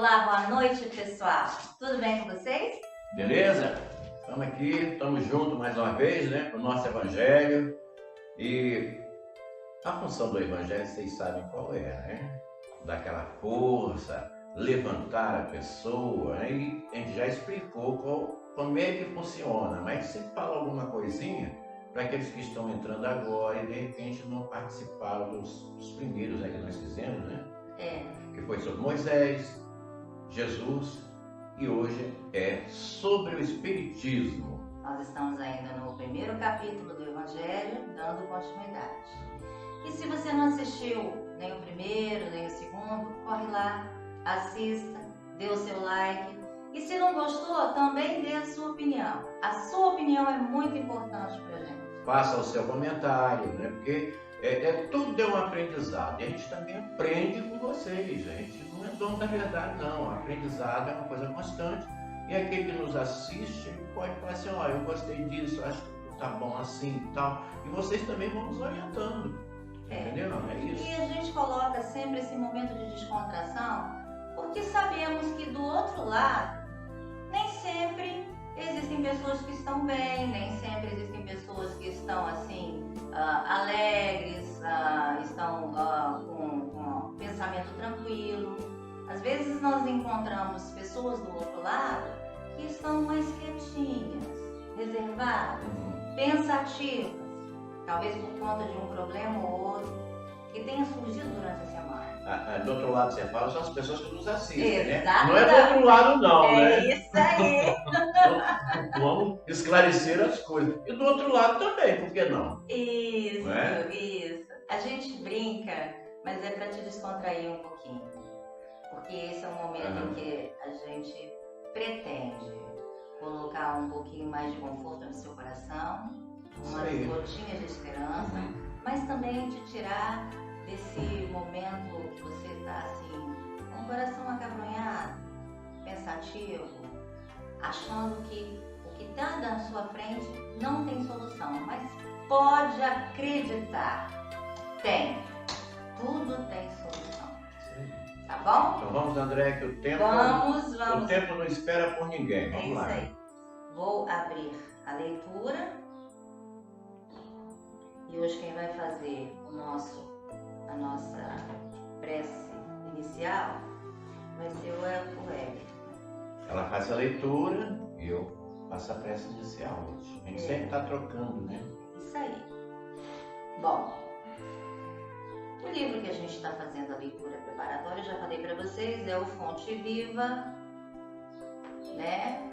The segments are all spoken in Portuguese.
Olá, boa noite, pessoal. Tudo bem com vocês? Beleza? Estamos aqui, estamos juntos mais uma vez, né? Com o nosso Evangelho. E a função do Evangelho, vocês sabem qual é, né? Dar aquela força, levantar a pessoa, né? E a gente já explicou como é que funciona, mas sempre fala alguma coisinha para aqueles que estão entrando agora e de repente não participaram dos primeiros, né, que nós fizemos, né? Que foi sobre Moisés, Jesus, e hoje é sobre o Espiritismo. Nós estamos ainda no primeiro capítulo do Evangelho, dando continuidade. E se você não assistiu nem o primeiro, nem o segundo, corre lá, assista, dê o seu like. E se não gostou, também dê a sua opinião. A sua opinião é muito importante para a gente. Faça o seu comentário, né? Porque tudo é um aprendizado. E a gente também aprende com vocês. A gente não é dono da verdade, não. O aprendizado é uma coisa constante. E aquele que nos assiste pode falar assim, ó, eu gostei disso, acho que tá bom assim e tal. E vocês também vão nos orientando. Entendeu? É isso. E a gente coloca sempre esse momento de descontração, porque sabemos que do outro lado, nem sempre existem pessoas que estão bem, nem sempre existem pessoas que estão assim, alegres, estão com um pensamento tranquilo. Às vezes nós encontramos pessoas do outro lado que estão mais quietinhas, reservadas, pensativas, talvez por conta de um problema ou outro que tenha surgido durante a semana. Do outro lado você fala, são as pessoas que nos assistem, Exatamente. né? Não é do outro lado não, né? É isso aí. Vamos esclarecer as coisas. E do outro lado também, por que não? Isso, Não é? isso. A gente brinca, mas é para te descontrair um pouquinho. Porque esse é o momento em que a gente pretende colocar um pouquinho mais de conforto no seu coração, umas gotinhas de esperança, mas também te tirar desse momento que você está assim, com o coração acabrunhado, pensativo, achando que o que está na sua frente não tem solução, mas pode acreditar, tem, tudo tem solução. Tá bom? Então vamos, André, que o tempo, Vamos. o tempo não espera por ninguém. Vamos isso lá. aí. Vou abrir a leitura e hoje quem vai fazer a nossa prece inicial vai ser o Hélio. Ela faz a leitura e eu faço a prece inicial hoje. A gente sempre está trocando, né? Isso aí. Bom, o livro que a gente está fazendo a leitura preparatória, eu já falei para vocês, é o Fonte Viva, né?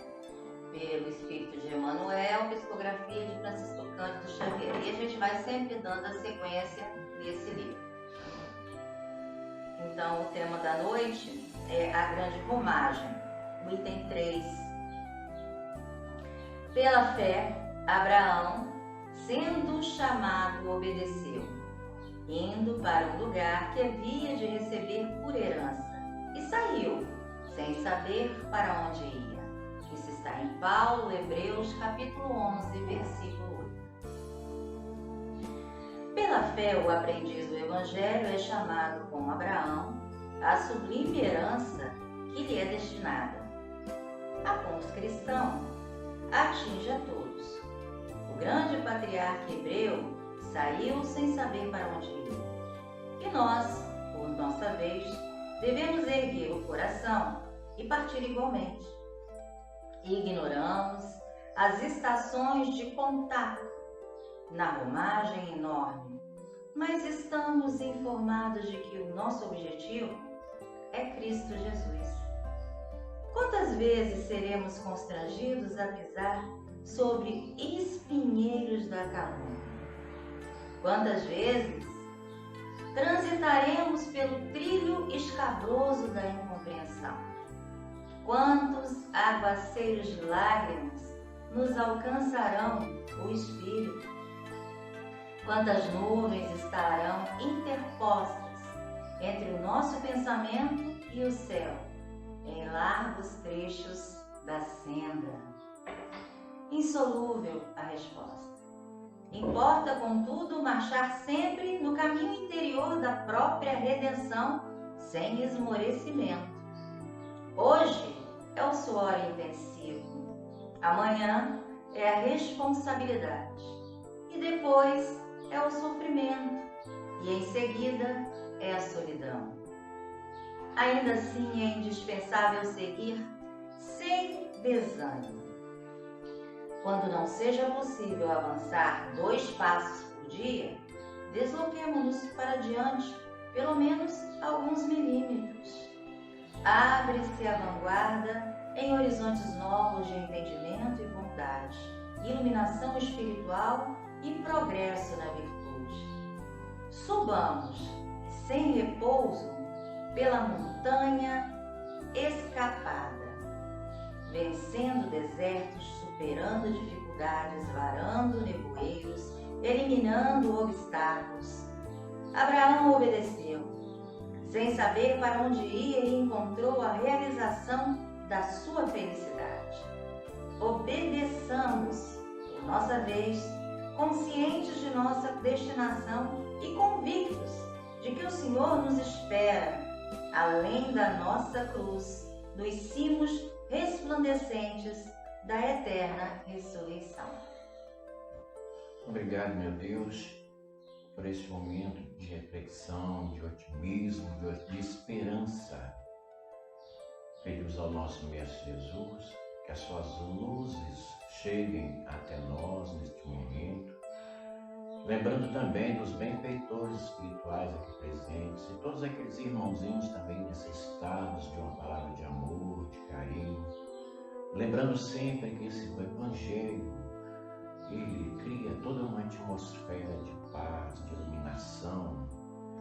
Pelo Espírito de Emmanuel, psicografia de Francisco Cândido Xavier. E a gente vai sempre dando a sequência desse livro. Então, o tema da noite é a grande romagem, o item 3. Pela fé, Abraão, sendo chamado, obedeceu, indo para um lugar que havia de receber por herança, e saiu, sem saber para onde ia. Isso está em Paulo, Hebreus, capítulo 11, versículo 8. Pela fé, o aprendiz do Evangelho é chamado, como Abraão, à sublime herança que lhe é destinada. A conscrição atinge a todos. O grande patriarca hebreu saiu sem saber para onde ia. E nós, por nossa vez, devemos erguer o coração e partir igualmente. Ignoramos as estações de contato na romagem enorme, mas estamos informados de que o nosso objetivo é Cristo Jesus. Quantas vezes seremos constrangidos a pisar sobre espinheiros da calúnia? Quantas vezes transitaremos pelo trilho escabroso da incompreensão? Quantos aguaceiros de lágrimas nos alcançarão o espírito? Quantas nuvens estarão interpostas entre o nosso pensamento e o céu, em largos trechos da senda? Insolúvel a resposta. Importa, contudo, marchar sempre no caminho interior da própria redenção, sem esmorecimento. Hoje é o suor intensivo, amanhã é a responsabilidade e depois é o sofrimento e em seguida é a solidão. Ainda assim é indispensável seguir sem desânimo. Quando não seja possível avançar 2 passos por dia, desloquemo-nos para diante pelo menos alguns milímetros. Abre-se a vanguarda em horizontes novos de entendimento e bondade, iluminação espiritual e progresso na virtude. Subamos, sem repouso, pela montanha escapada, vencendo desertos, superando dificuldades, varando nevoeiros, eliminando obstáculos. Abraão obedeceu. Sem saber para onde ia, ele encontrou a realização da sua felicidade. Obedeçamos, por nossa vez, conscientes de nossa destinação e convictos de que o Senhor nos espera, além da nossa cruz, nos cimos resplandecentes da eterna ressurreição. Obrigado, meu Deus, por esse momento de reflexão, de otimismo, de esperança. Pedimos ao nosso Mestre Jesus que as suas luzes cheguem até nós neste momento, lembrando também dos benfeitores espirituais aqui presentes e todos aqueles irmãozinhos também necessitados de uma palavra de amor, de carinho, lembrando sempre que esse Evangelho ele cria toda uma atmosfera de paz, de iluminação,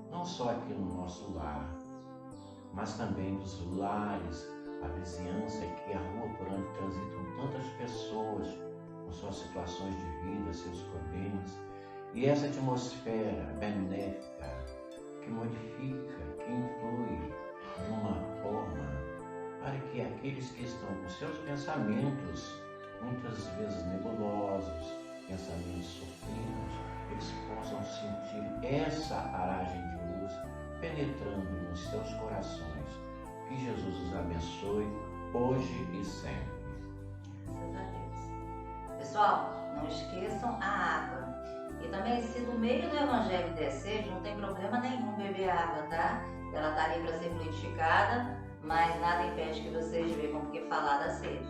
não só aqui no nosso lar, mas também dos lares, a vizinhança que a rua por onde transitam tantas pessoas com suas situações de vida, seus problemas, e essa atmosfera benéfica que modifica, que influi de uma forma para que aqueles que estão com seus pensamentos muitas vezes nebulosos, pensamentos sofridos, eles possam sentir essa aragem de luz penetrando nos seus corações. Que Jesus os abençoe hoje e sempre. Graças a Deus. Pessoal, não esqueçam a água. E também, se no meio do Evangelho der sede, não tem problema nenhum beber água, tá? Ela está ali para ser fluidificada, mas nada impede que vocês bebam, porque falar da sede.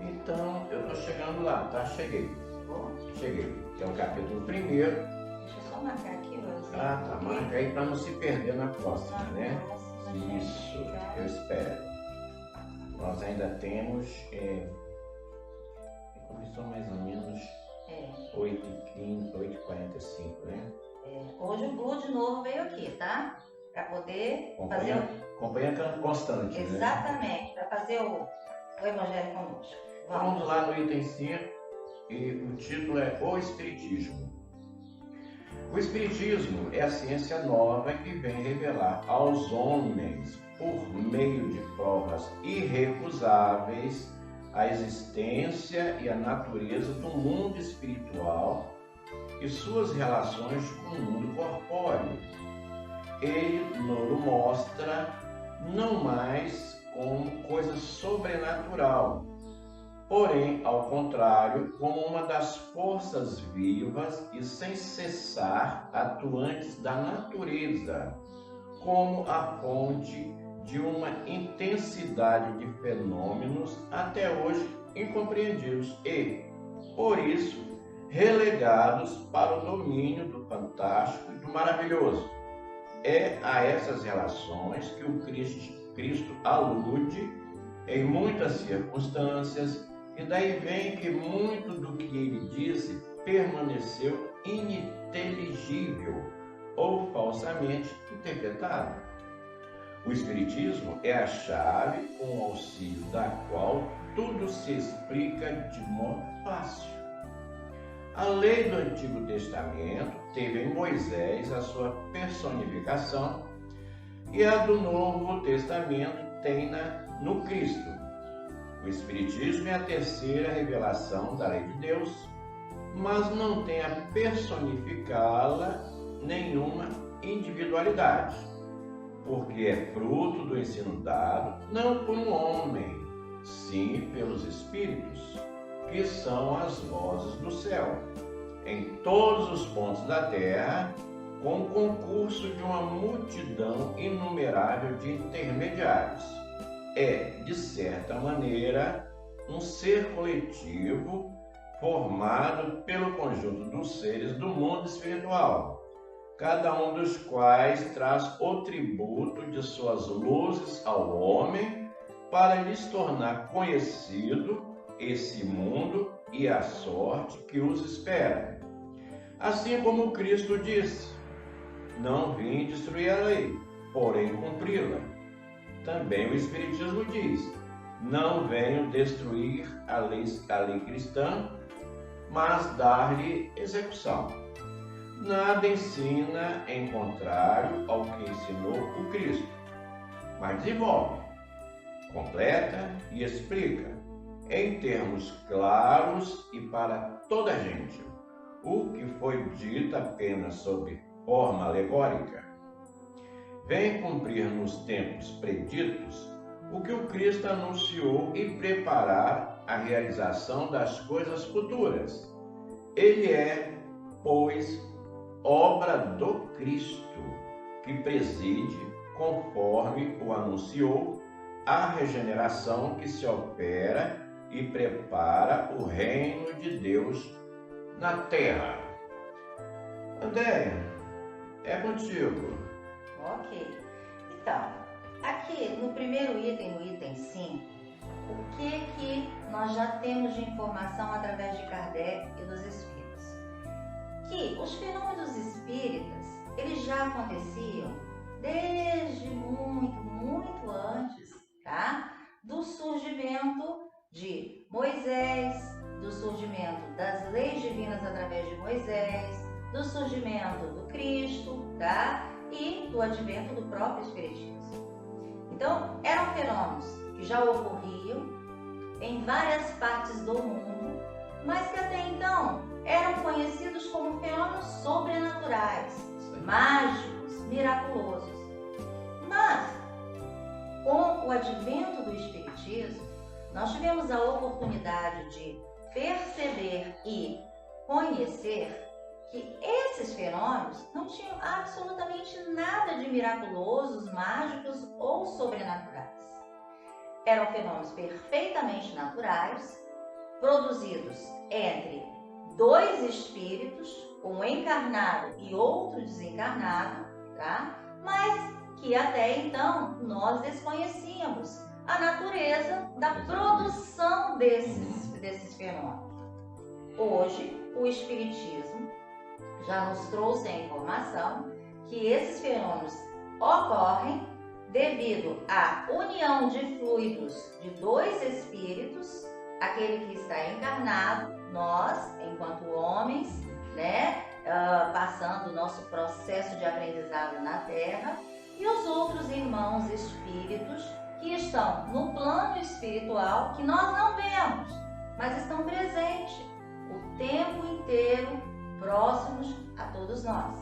Então, eu estou chegando lá, tá? Cheguei. Que é o capítulo 1. Deixa eu só marcar aqui, você. Ah, tá. Marca aí para não se perder na próxima, né? Isso, eu espero. Nós ainda temos, começou mais ou menos 8h15, 8h45, né? Hoje o Blue de novo veio aqui, tá? Para poder fazer o... Companhia constante, exatamente, né? Para fazer o Evangelho conosco. Vamos lá no item 5 e o título é O Espiritismo. O Espiritismo é a ciência nova que vem revelar aos homens, por meio de provas irrecusáveis, a existência e a natureza do mundo espiritual e suas relações com o mundo corpóreo. Ele nos mostra não mais como coisa sobrenatural, porém, ao contrário, como uma das forças vivas e sem cessar atuantes da natureza, como a fonte de uma intensidade de fenômenos até hoje incompreendidos e, por isso, relegados para o domínio do fantástico e do maravilhoso. É a essas relações que o Cristo alude em muitas circunstâncias, e daí vem que muito do que ele disse permaneceu ininteligível ou falsamente interpretado. O Espiritismo é a chave com o auxílio da qual tudo se explica de modo fácil. A lei do Antigo Testamento teve em Moisés a sua personificação e a do Novo Testamento tem no Cristo. O Espiritismo é a terceira revelação da lei de Deus, mas não tem a personificá-la nenhuma individualidade, porque é fruto do ensino dado não por um homem, sim pelos Espíritos, que são as vozes do céu, em todos os pontos da terra, com o concurso de uma multidão inumerável de intermediários. É, de certa maneira, um ser coletivo formado pelo conjunto dos seres do mundo espiritual, cada um dos quais traz o tributo de suas luzes ao homem para lhes tornar conhecido esse mundo e a sorte que os espera. Assim como Cristo disse: não vim destruir a lei, porém cumpri-la. Também o Espiritismo diz: não venho destruir a lei cristã, mas dar-lhe execução. Nada ensina em contrário ao que ensinou o Cristo, mas desenvolve, completa e explica, em termos claros e para toda a gente, o que foi dito apenas sob forma alegórica. Vem cumprir nos tempos preditos o que o Cristo anunciou e preparar a realização das coisas futuras. Ele é, pois, obra do Cristo, que preside, conforme o anunciou, a regeneração que se opera e prepara o reino de Deus na terra. Andréia, é contigo. Ok. Então, aqui no primeiro item, no item 5, o que nós já temos de informação através de Kardec e dos Espíritos? Que os fenômenos espíritas, eles já aconteciam desde muito antes, tá? Do surgimento de Moisés, do surgimento das leis divinas através de Moisés, do surgimento do Cristo, tá? E do advento do próprio Espiritismo. Então, eram fenômenos que já ocorriam em várias partes do mundo, mas que até então eram conhecidos como fenômenos sobrenaturais, mágicos, miraculosos. Mas, com o advento do Espiritismo, nós tivemos a oportunidade de perceber e conhecer que esses fenômenos não tinham absolutamente nada de miraculosos, mágicos ou sobrenaturais. Eram fenômenos perfeitamente naturais, produzidos entre dois espíritos, um encarnado e outro desencarnado, tá? Mas que até então nós desconhecíamos a natureza da produção desses fenômenos. Hoje, o Espiritismo já nos trouxe a informação que esses fenômenos ocorrem devido à união de fluidos de dois espíritos, aquele que está encarnado, nós, enquanto homens, né, passando o nosso processo de aprendizado na Terra, e os outros irmãos espíritos que estão no plano espiritual, que nós não vemos, mas estão presentes o tempo inteiro, próximos a todos nós.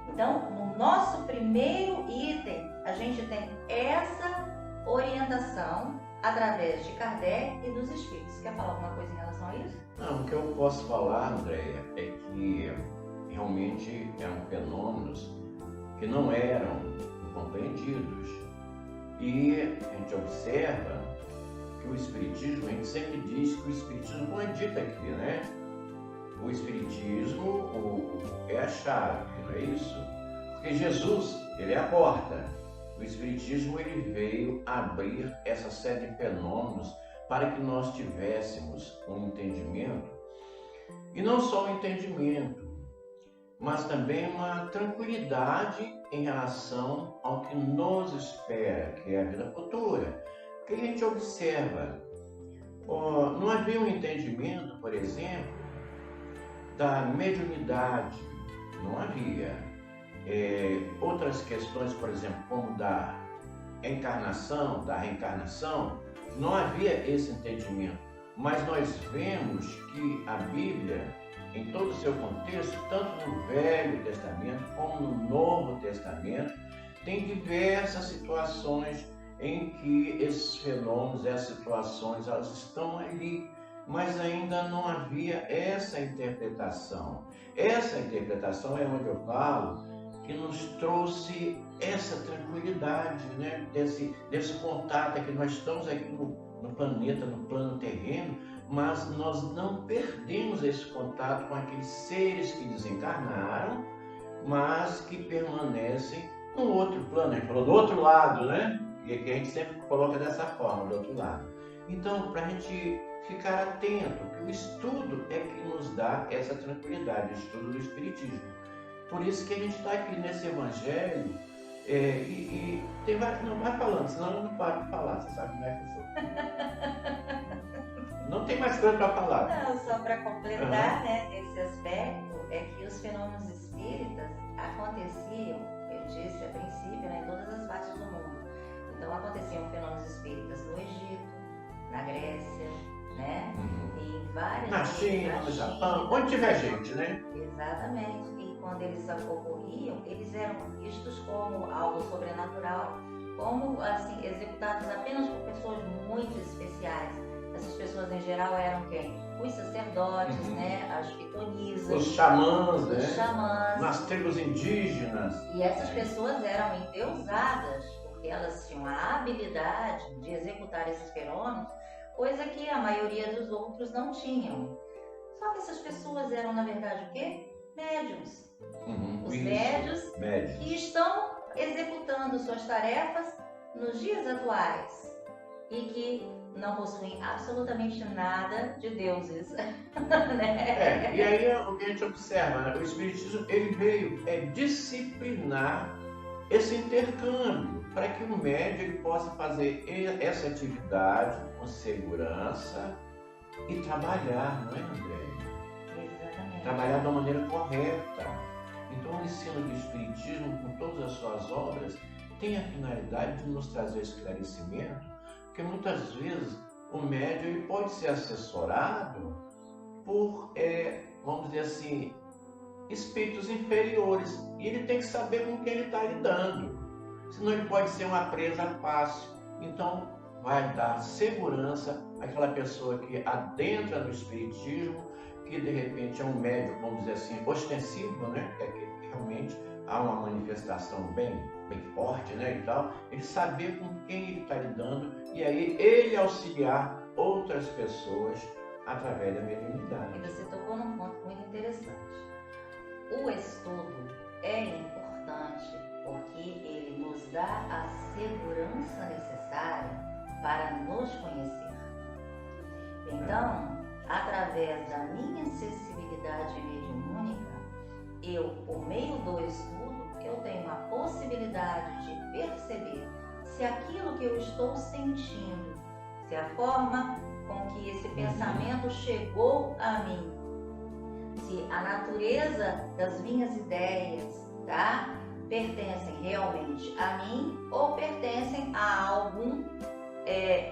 Então, no nosso primeiro item, a gente tem essa orientação através de Kardec e dos Espíritos. Quer falar alguma coisa em relação a isso? Não, o que eu posso falar, Andréia, é que realmente eram fenômenos que não eram compreendidos. E a gente observa que o Espiritismo, a gente sempre diz que o Espiritismo, como é dito aqui, né? O Espiritismo é a chave, não é isso? Porque Jesus, ele é a porta. O Espiritismo, ele veio abrir essa série de fenômenos para que nós tivéssemos um entendimento, e não só um entendimento, mas também uma tranquilidade em relação ao que nos espera, que é a vida futura. Porque a gente observa, não havia um entendimento, por exemplo, da mediunidade, não havia. Outras questões, por exemplo, como da encarnação, da reencarnação, não havia esse entendimento. Mas nós vemos que a Bíblia, em todo o seu contexto, tanto no Velho Testamento como no Novo Testamento, tem diversas situações em que esses fenômenos, essas situações, elas estão ali, mas ainda não havia essa interpretação. Essa interpretação é onde eu falo que nos trouxe essa tranquilidade, né? desse contato, que nós estamos aqui no planeta, no plano terreno, mas nós não perdemos esse contato com aqueles seres que desencarnaram, mas que permanecem no outro plano. A gente falou do outro lado, né? E aqui a gente sempre coloca dessa forma, do outro lado. Então, para a gente ficar atento, que o estudo é que nos dá essa tranquilidade, o estudo do Espiritismo. Por isso que a gente está aqui nesse Evangelho e tem vários, não vai falando, senão eu não paro de falar, você sabe como é que eu sou. Não tem mais coisa para falar. Não, só para completar, né, esse aspecto, é que os fenômenos espíritas aconteciam, eu disse a princípio, né, em todas as partes do mundo. Então aconteciam fenômenos espíritas no Egito, na Grécia, né? E em várias... Na China, no Japão, onde tiver gente, né? Exatamente. E quando eles ocorriam, eles eram vistos como algo sobrenatural, como assim, executados apenas por pessoas muito especiais. Essas pessoas em geral eram quem? Os sacerdotes, né? As pitonisas, os xamãs, né? Os xamãs. Nas tribos indígenas. E essas pessoas eram endeusadas, porque elas tinham a habilidade de executar esses fenômenos, coisa que a maioria dos outros não tinham. Só que essas pessoas eram, na verdade, o quê? Médiuns. Os médiuns que estão executando suas tarefas nos dias atuais e que não possuem absolutamente nada de deuses. Né? E aí é o que a gente observa, né? O Espiritismo ele veio disciplinar esse intercâmbio para que o médium ele possa fazer essa atividade com segurança e trabalhar, não é, André? Exatamente. Trabalhar de uma maneira correta. Então o ensino do Espiritismo, com todas as suas obras, tem a finalidade de nos trazer esclarecimento, porque muitas vezes o médium ele pode ser assessorado por, vamos dizer assim, espíritos inferiores, e ele tem que saber com quem ele está lidando, senão ele pode ser uma presa fácil. Então vai dar segurança àquela pessoa que adentra no Espiritismo, que de repente é um médium, vamos dizer assim, ostensivo, né? Que é aquele que realmente há uma manifestação bem forte, né, e tal, ele saber com quem ele está lidando e aí ele auxiliar outras pessoas através da mediunidade. E você tocou num ponto muito interessante. O estudo é importante porque ele nos dá a segurança necessária para nos conhecer. Então, através da minha sensibilidade mediúnica, eu, por meio do estudo, eu tenho a possibilidade de perceber se aquilo que eu estou sentindo, se a forma com que esse pensamento chegou a mim, se a natureza das minhas ideias, tá, pertencem realmente a mim ou pertencem a algum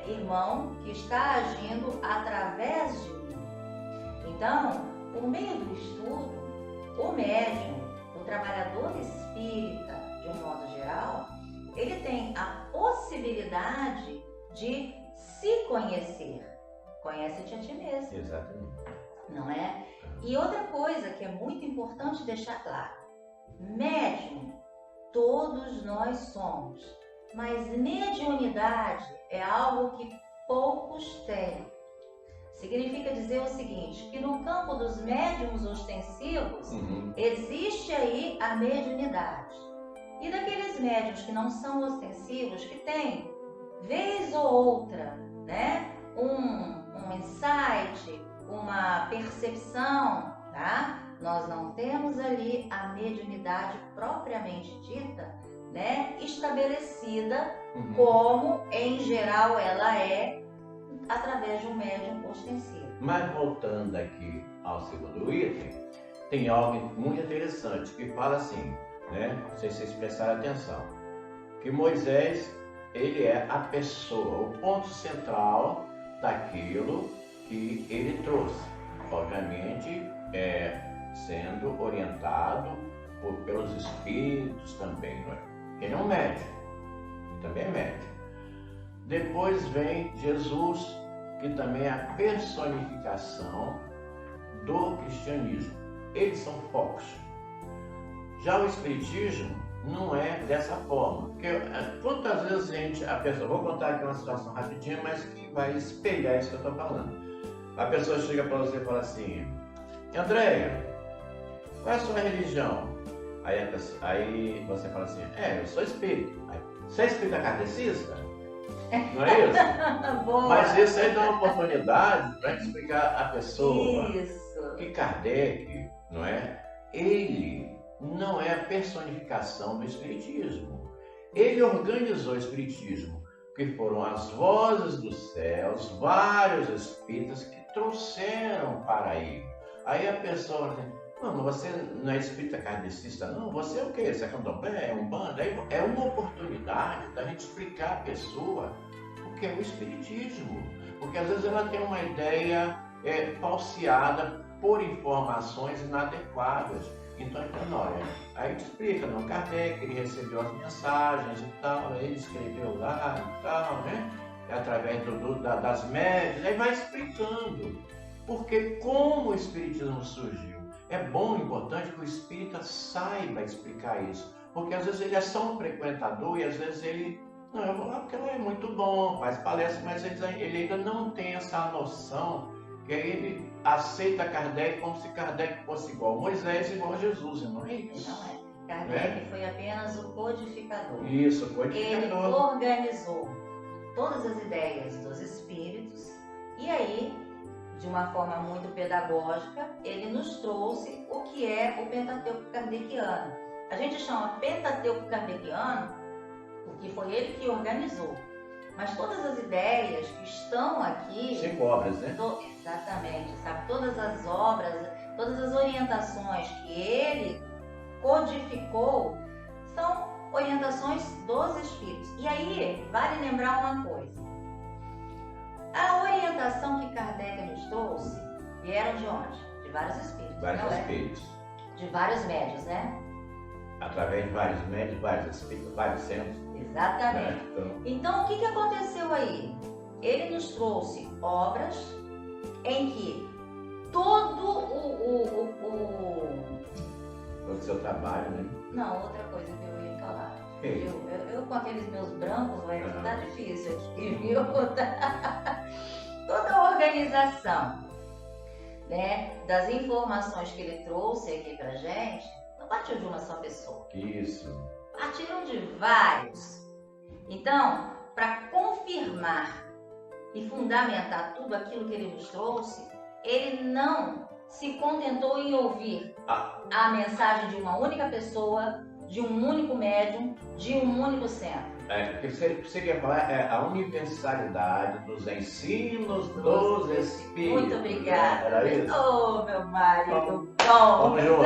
irmão que está agindo através de mim. Então, por meio do estudo, o médium, o trabalhador espírita, de um modo geral, ele tem a possibilidade de se conhecer. Conhece-te a ti mesmo. Exatamente. Não é? E outra coisa que é muito importante deixar claro: médium, todos nós somos, mas mediunidade é algo que poucos têm. Significa dizer o seguinte, que no campo dos médiums ostensivos, existe aí a mediunidade. E daqueles médiums que não são ostensivos, que têm, vez ou outra, né, um insight, uma percepção, tá? Nós não temos ali a mediunidade propriamente dita, né, estabelecida como, em geral, ela é através de um médium ostensivo. Mas voltando aqui ao segundo item, tem algo muito interessante que fala assim, né? Não sei se vocês prestaram atenção, que Moisés, ele é a pessoa, o ponto central daquilo que ele trouxe. Obviamente, sendo orientado pelos espíritos também, não é? Ele é um médium, ele também é médium. Depois vem Jesus, que também é a personificação do cristianismo. Eles são focos. Já o espiritismo não é dessa forma. Porque quantas vezes a pessoa, vou contar aqui uma situação rapidinha, mas que vai espelhar isso que eu estou falando. A pessoa chega para você e fala assim: Andréia, qual é a sua religião? Aí você fala assim: eu sou espírita. Você é espírita kardecista? Não é isso? Boa. Mas isso aí dá uma oportunidade para explicar a pessoa Isso. que Kardec, não é? Ele não é a personificação do espiritismo. Ele organizou o espiritismo, que foram as vozes dos céus, vários espíritas que trouxeram para ele. Aí a pessoa diz: não, mas você não é espírita kardecista, não? Você é o quê? Você é candomblé? É umbanda? É uma oportunidade da gente explicar a pessoa o que é o espiritismo. Porque às vezes ela tem uma ideia falseada por informações inadequadas. Então, olha, aí te explica, não, Kardec, ele recebeu as mensagens e tal, ele escreveu lá e tal, né? Através das médias, aí vai explicando. Porque como o espiritismo surgiu, é bom, importante que o espírita saiba explicar isso. Porque às vezes ele é só um frequentador e às vezes ele, não, eu vou lá porque é muito bom, faz palestra, mas ele ainda não tem essa noção que ele aceita Kardec como se Kardec fosse igual a Moisés e igual a Jesus, não é isso? Não é. Kardec foi apenas o codificador. Isso, codificador. Ele organizou todas as ideias dos espíritos e aí, de uma forma muito pedagógica, ele nos trouxe o que é o Pentateuco Kardeciano. A gente chama Pentateuco Kardeciano porque foi ele que organizou. Mas todas as ideias que estão aqui... 5 obras, né? Exatamente, sabe? Todas as obras, todas as orientações que ele codificou são orientações dos espíritos. E aí, vale lembrar uma coisa. A orientação que Kardec nos trouxe vieram de onde? De vários espíritos. Vários espíritos. De vários médios, né? Através de vários médios, vários espíritos, vários centros. Exatamente. Então, o que aconteceu aí? Ele nos trouxe obras em que todo o seu trabalho, né? Não, outra coisa que eu ia falar. Eu com aqueles meus brancos, vai ficar difícil aqui, viu? Toda a organização, né, das informações que ele trouxe aqui pra gente, não partiu de uma só pessoa. Isso. Partiram de vários. Então, para confirmar e fundamentar tudo aquilo que ele nos trouxe, ele não se contentou em ouvir a mensagem de uma única pessoa, de um único médium, de um único centro. Porque você quer falar a universalidade dos ensinos dos espíritos. Muito obrigada. Era isso? Oh, meu marido, bom. Vamos junto.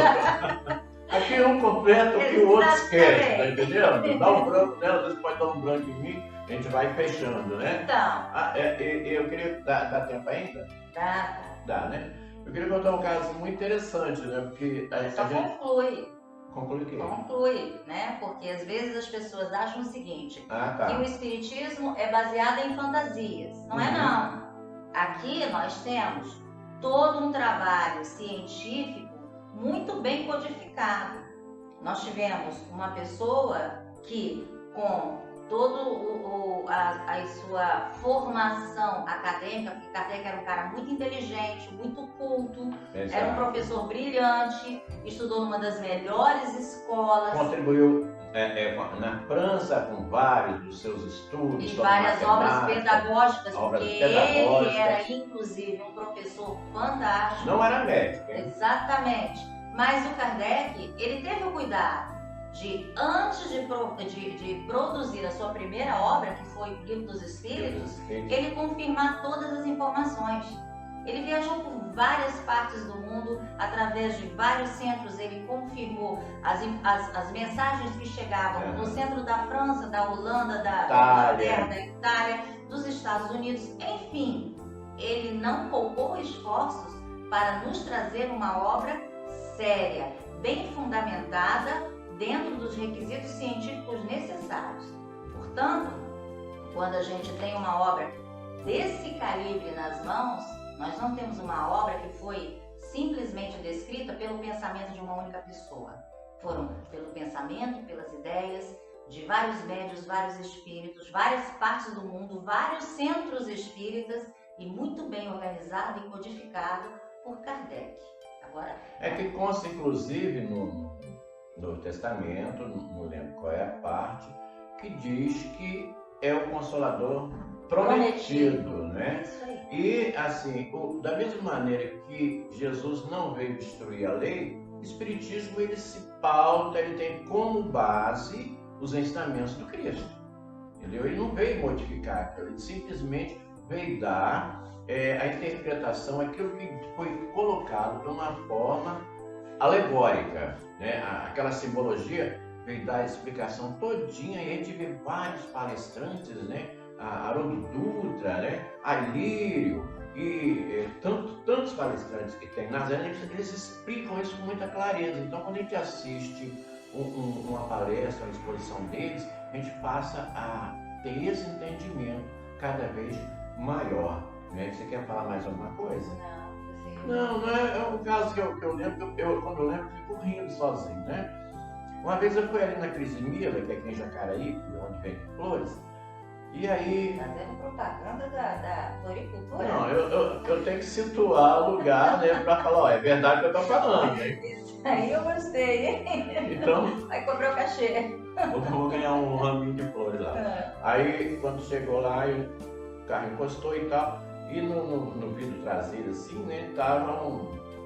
Aqui um completa o que o outro esquece, tá entendendo? Dá um branco nela, às vezes pode dar um branco em mim, a gente vai fechando, né? Então. Eu queria... Dá tempo ainda? Dá. Dá, né? Eu queria contar um caso muito interessante, né? Porque a gente... Conclui. Conclui o quê? Conclui, né? Porque às vezes as pessoas acham o seguinte, tá. que o espiritismo é baseado em fantasias. Não é não. Aqui nós temos todo um trabalho científico muito bem codificado. Nós tivemos uma pessoa que, com toda a sua formação acadêmica, porque Kardec era um cara muito inteligente, muito culto, era um professor brilhante, estudou numa das melhores escolas. Contribuiu na França com vários dos seus estudos. E várias obras pedagógicas, porque ele era inclusive um professor fantástico. Não era médico, hein? Exatamente. Mas o Kardec, ele teve o cuidado de, antes de produzir a sua primeira obra, que foi o Livro dos Espíritos, ele confirmar todas as informações. Ele viajou por várias partes do mundo, através de vários centros, ele confirmou as mensagens que chegavam no centro da França, da Holanda, da Inglaterra, da Itália, dos Estados Unidos, enfim. Ele não poupou esforços para nos trazer uma obra séria, bem fundamentada dentro dos requisitos científicos necessários. Portanto, quando a gente tem uma obra desse calibre nas mãos, nós não temos uma obra que foi simplesmente descrita pelo pensamento de uma única pessoa. Foram pelo pensamento, pelas ideias de vários médiuns, vários espíritos, várias partes do mundo, vários centros espíritas e muito bem organizado e codificado por Kardec. Agora, é que consta, inclusive, no Testamento, não lembro qual é a parte, que diz que é o Consolador prometido, né? Isso aí. E, assim, da mesma maneira que Jesus não veio destruir a lei, o Espiritismo, ele se pauta, ele tem como base os ensinamentos do Cristo. Entendeu? Ele não veio modificar, ele simplesmente veio dar a interpretação, aquilo que foi colocado de uma forma alegórica, né? Aquela simbologia veio dar a explicação todinha, e a gente vê vários palestrantes, né? A Haroldo Dutra, né? A Lírio e tantos palestrantes que tem nas áreas, eles explicam isso com muita clareza. Então, quando a gente assiste uma palestra, uma exposição deles, a gente passa a ter esse entendimento cada vez maior, né? Você quer falar mais alguma coisa? Não é o caso que eu lembro, quando eu lembro, eu fico rindo sozinho, né? Uma vez eu fui ali na Crisimila, que é aqui em Jacaraí, onde vem flores, e aí... Tá dando propaganda da floricultura? Não, eu tenho que situar o lugar, né, pra falar, ó, é verdade que eu tô falando, né? Isso aí eu gostei, hein? Então... Vai cobrar o cachê. Vou ganhar um raminho de flores lá. Aí, quando chegou lá, o carro encostou e tal, e no vidro traseiro, assim, né, tava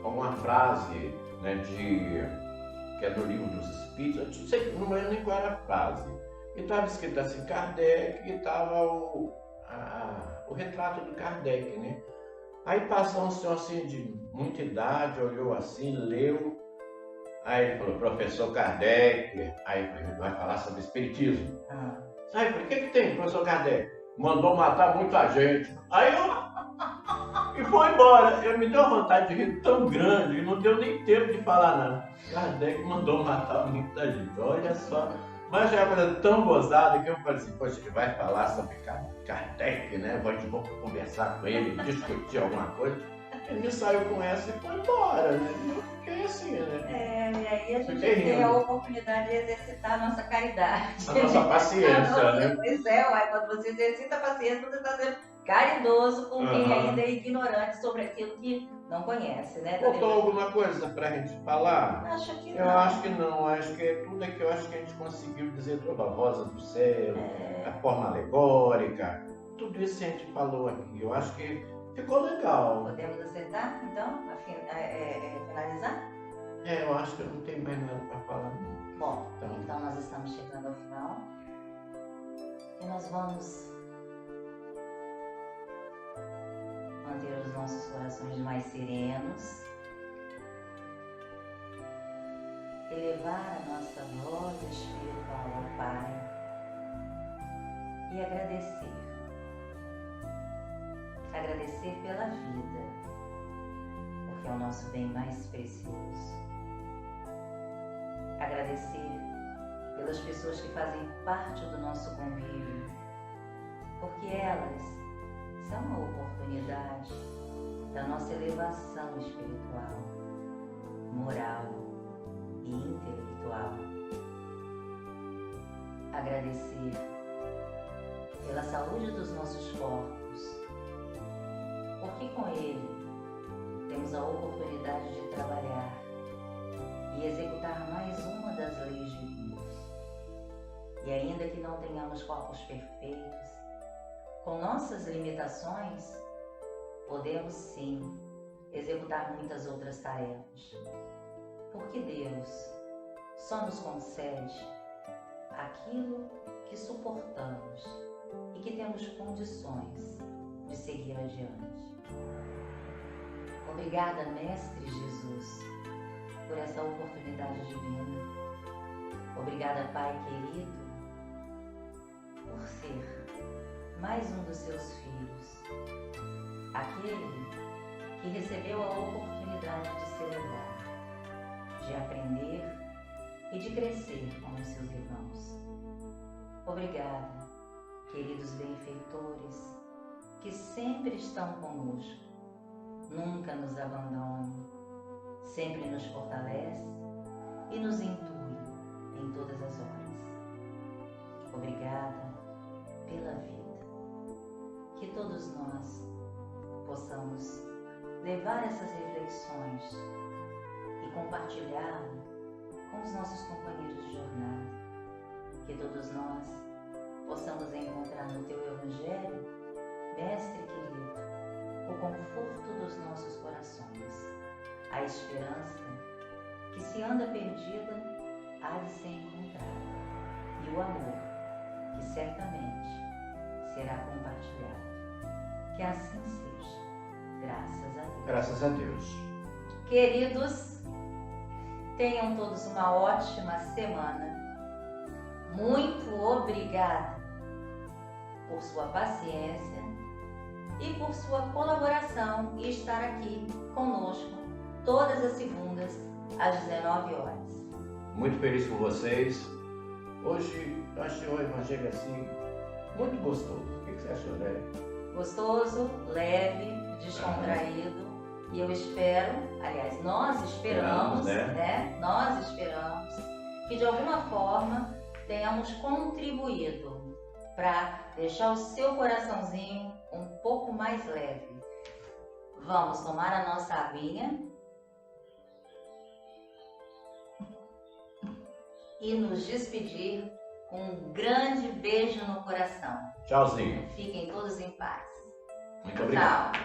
uma frase, né, que é do Livro dos Espíritos, não lembro nem qual era a frase. E estava escrito assim, Kardec, e estava o retrato do Kardec, né? Aí passou um senhor assim de muita idade, olhou assim, leu, aí ele falou, professor Kardec, aí ele vai falar sobre espiritismo. Aí, por que tem, professor Kardec? Mandou matar muita gente. Aí e foi embora. Eu me deu uma vontade de rir tão grande que não deu nem tempo de falar nada. Kardec mandou matar muita gente, olha só. Mas é uma coisa tão gozada que eu falei assim, poxa, ele vai falar sobre Kardec, né? Vou conversar com ele, discutir alguma coisa. Ele saiu com essa e foi embora, né? Eu fiquei assim, né? E aí a gente tem a oportunidade de exercitar a nossa caridade. A nossa paciência, né? Pois quando você exercita a paciência, você está sendo caridoso com quem ainda é ignorante sobre aquilo que não conhece, né? Faltou alguma coisa pra gente falar? Acho que não. Eu acho que não, acho que tudo aqui eu acho que a gente conseguiu dizer toda a rosa do céu, a forma alegórica, tudo isso a gente falou aqui. Eu acho que ficou legal. Podemos acertar, então, finalizar? Eu acho que eu não tenho mais nada para falar. Não. Bom, então nós estamos chegando ao final e nós vamos manter os nossos corações mais serenos, elevar a nossa voz espiritual ao Pai e agradecer. Agradecer pela vida, porque é o nosso bem mais precioso. Agradecer pelas pessoas que fazem parte do nosso convívio, porque elas são uma oportunidade da nossa elevação espiritual, moral e intelectual. Agradecer pela saúde dos nossos corpos, porque com ele temos a oportunidade de trabalhar e executar mais uma das leis divinas. E ainda que não tenhamos corpos perfeitos, com nossas limitações, podemos sim executar muitas outras tarefas, porque Deus só nos concede aquilo que suportamos e que temos condições de seguir adiante. Obrigada, Mestre Jesus, por essa oportunidade divina. Obrigada, Pai querido, por ser mais um dos seus filhos, aquele que recebeu a oportunidade aprender e de crescer com os seus irmãos. Obrigada, queridos benfeitores, que sempre estão conosco, nunca nos abandonam, sempre nos fortalece e nos intui em todas as horas. Obrigada pela vida, que todos nós possamos levar essas reflexões e compartilhar com os nossos companheiros de jornada, que todos nós possamos encontrar no Teu Evangelho, Mestre querido, o conforto dos nossos corações, a esperança que se anda perdida há de ser encontrada e o amor que certamente será compartilhado. Que assim seja, graças a Deus. Graças a Deus. Queridos, tenham todos uma ótima semana. Muito obrigada por sua paciência e por sua colaboração e estar aqui conosco todas as segundas às 19 horas. Muito feliz por vocês. Hoje eu achei o Evangelho assim muito gostoso. O que você achou, né? Gostoso, leve, descontraído. E eu espero, aliás, nós esperamos, né? Nós esperamos que de alguma forma tenhamos contribuído para deixar o seu coraçãozinho um pouco mais leve. Vamos tomar a nossa aguinha e nos despedir com um grande beijo no coração. Tchauzinho. Fiquem todos em paz. Muito obrigado. Tchau.